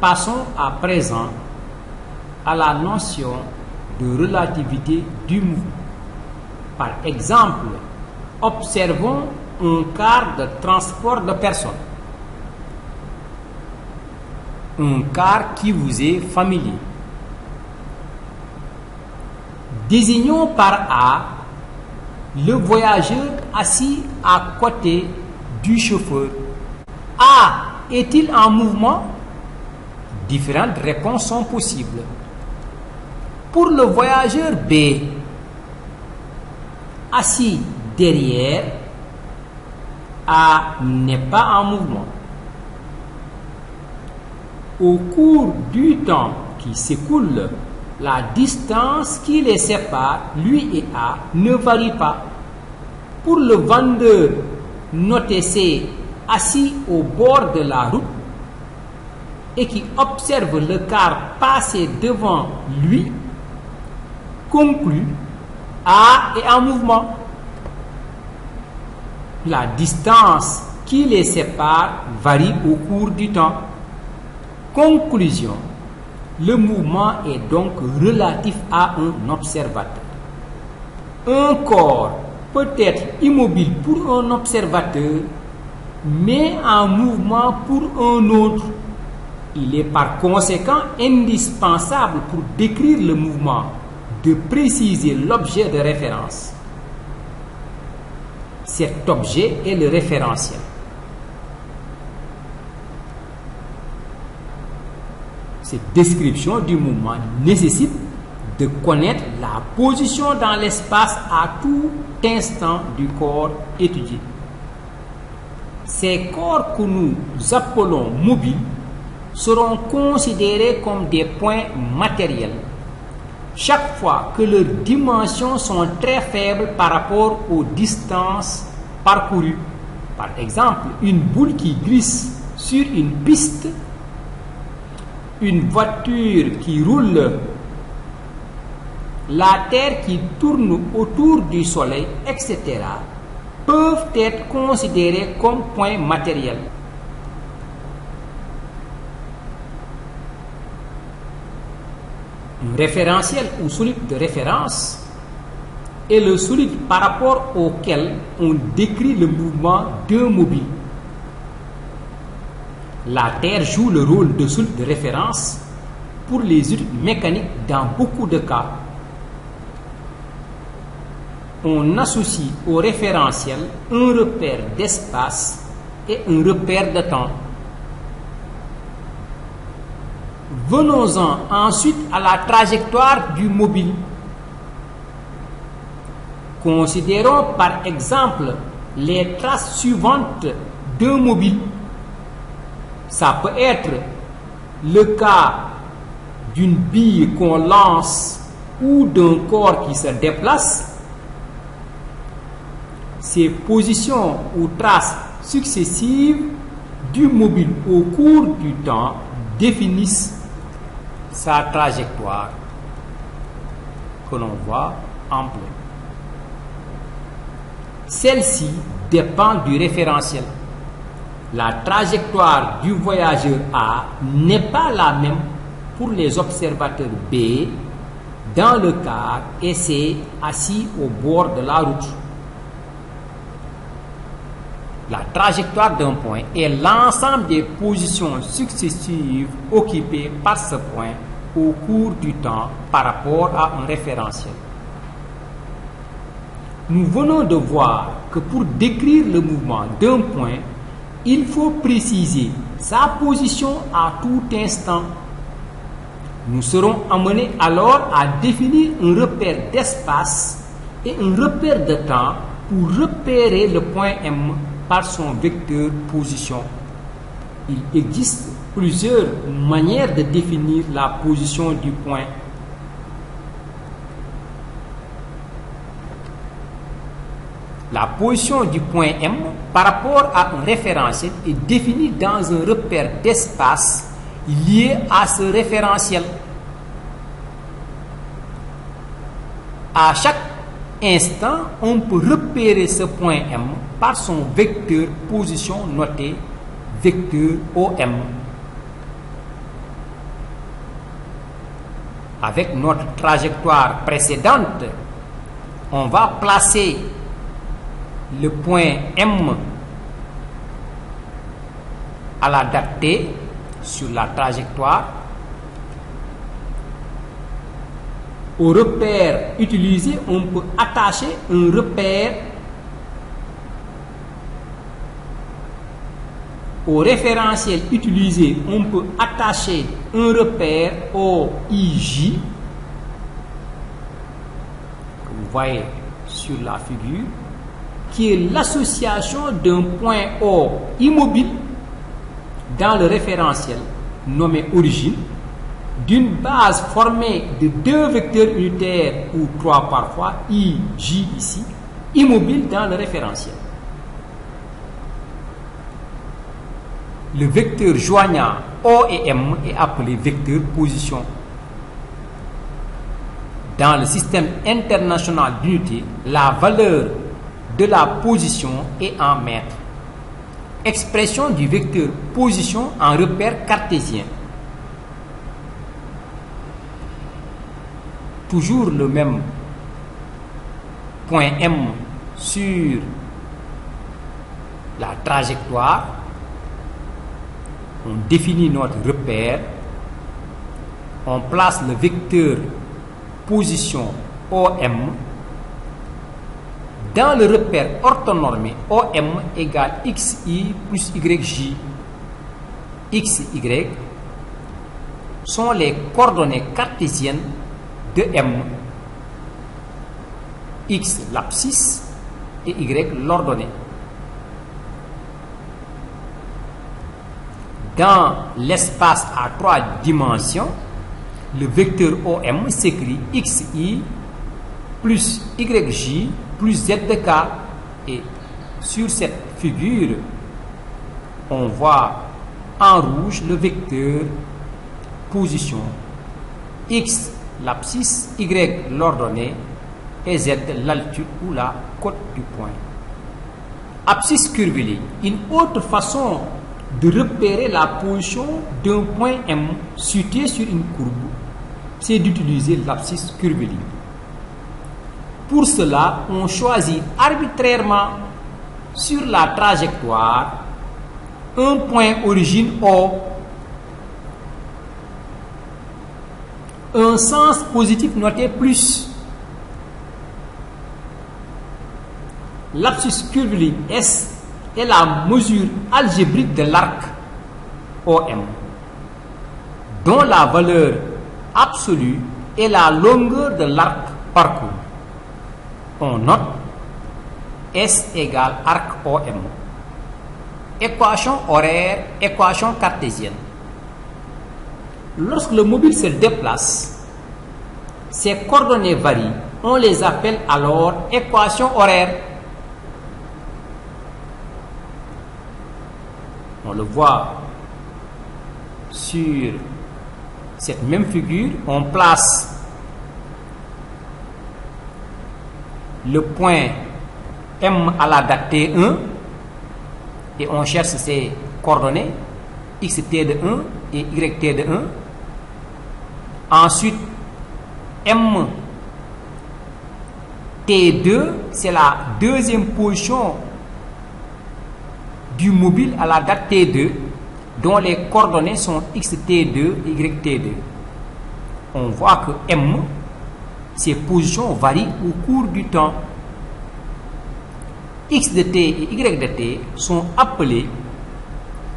Passons à présent à la notion de relativité du mouvement. Par exemple, observons un car de transport de personnes. Un car qui vous est familier. Désignons par A le voyageur assis à côté du chauffeur. A est-il en mouvement? Différentes réponses sont possibles. Pour le voyageur B, assis derrière, A n'est pas en mouvement. Au cours du temps qui s'écoule, la distance qui les sépare, lui et A, ne varie pas. Pour le vendeur, noté C, assis au bord de la route et qui observe le car passer devant lui, conclut A est en mouvement. La distance qui les sépare varie au cours du temps. Conclusion. Le mouvement est donc relatif à un observateur. Un corps peut être immobile pour un observateur, mais en mouvement pour un autre. Il est par conséquent indispensable pour décrire le mouvement de préciser l'objet de référence. Cet objet est le référentiel. Cette description du mouvement nécessite de connaître la position dans l'espace à tout instant du corps étudié. Ces corps que nous appelons mobiles seront considérés comme des points matériels chaque fois que leurs dimensions sont très faibles par rapport aux distances parcourues. Par exemple, une boule qui glisse sur une piste, une voiture qui roule, la Terre qui tourne autour du Soleil, etc., peuvent être considérés comme points matériels. Un référentiel ou solide de référence est le solide par rapport auquel on décrit le mouvement d'un mobile. La Terre joue le rôle de solide de référence pour les études mécaniques dans beaucoup de cas. On associe au référentiel un repère d'espace et un repère de temps. Venons-en ensuite à la trajectoire du mobile. Considérons par exemple les traces suivantes d'un mobile. Ça peut être le cas d'une bille qu'on lance ou d'un corps qui se déplace. Ces positions ou traces successives du mobile au cours du temps définissent sa trajectoire que l'on voit en bleu. Celle-ci dépend du référentiel. La trajectoire du voyageur A n'est pas la même pour les observateurs B dans le car et C assis au bord de la route. La trajectoire d'un point est l'ensemble des positions successives occupées par ce point au cours du temps par rapport à un référentiel. Nous venons de voir que pour décrire le mouvement d'un point, il faut préciser sa position à tout instant. Nous serons amenés alors à définir un repère d'espace et un repère de temps pour repérer le point M par son vecteur position. Il existe plusieurs manières de définir la position du point. La position du point M par rapport à un référentiel est définie dans un repère d'espace lié à ce référentiel. À chaque instant, on peut repérer ce point M par son vecteur position noté vecteur OM. avec notre trajectoire précédente, on va placer le point M à la date T sur la trajectoire. Au repère utilisé, on peut attacher un repère au référentiel utilisé. On peut attacher un repère OIJ, que vous voyez sur la figure, qui est l'association d'un point O immobile dans le référentiel nommé origine, d'une base formée de 2 vecteurs unitaires ou 3 parfois, I, J ici, immobile dans le référentiel. Le vecteur joignant O et M est appelé vecteur position. Dans le système international d'unité, la valeur de la position est en mètres. Expression du vecteur position en repère cartésien. Toujours le même point M sur la trajectoire. On définit notre repère. On place le vecteur position OM dans le repère orthonormé OM égale XI plus YJ. XY sont les coordonnées cartésiennes de M, X l'abscisse et Y l'ordonnée. Dans l'espace à 3 dimensions, le vecteur OM s'écrit XI plus YJ plus ZK, et sur cette figure, on voit en rouge le vecteur position, X l'abscisse, Y l'ordonnée et Z l'altitude ou la cote du point. Abscisse curviligne, une autre façon de repérer la position d'un point M situé sur une courbe, c'est d'utiliser l'abscisse curviligne. Pour cela, on choisit arbitrairement sur la trajectoire un point origine O, un sens positif noté plus. L'abscisse curviligne S est la mesure algébrique de l'arc OM, dont la valeur absolue est la longueur de l'arc parcouru. On note S égale arc OM. Équation horaire, équation cartésienne. Lorsque le mobile se déplace, ses coordonnées varient. On les appelle alors équation horaire. On le voit sur cette même figure. On place le point M à la date T1 et on cherche ses coordonnées XT de 1 et YT de 1. Ensuite, M T2, c'est la deuxième position du mobile à la date T2, dont les coordonnées sont XT2 et YT2. On voit que M, ses positions varient au cours du temps. X de t et Y de t sont appelées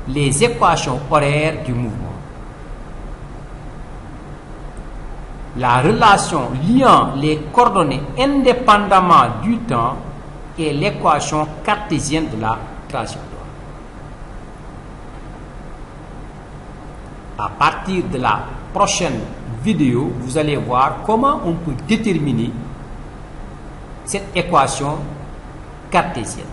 les équations horaires du mouvement. La relation liant les coordonnées indépendamment du temps est l'équation cartésienne de la trajectoire. À partir de la prochaine vidéo, vous allez voir comment on peut déterminer cette équation cartésienne.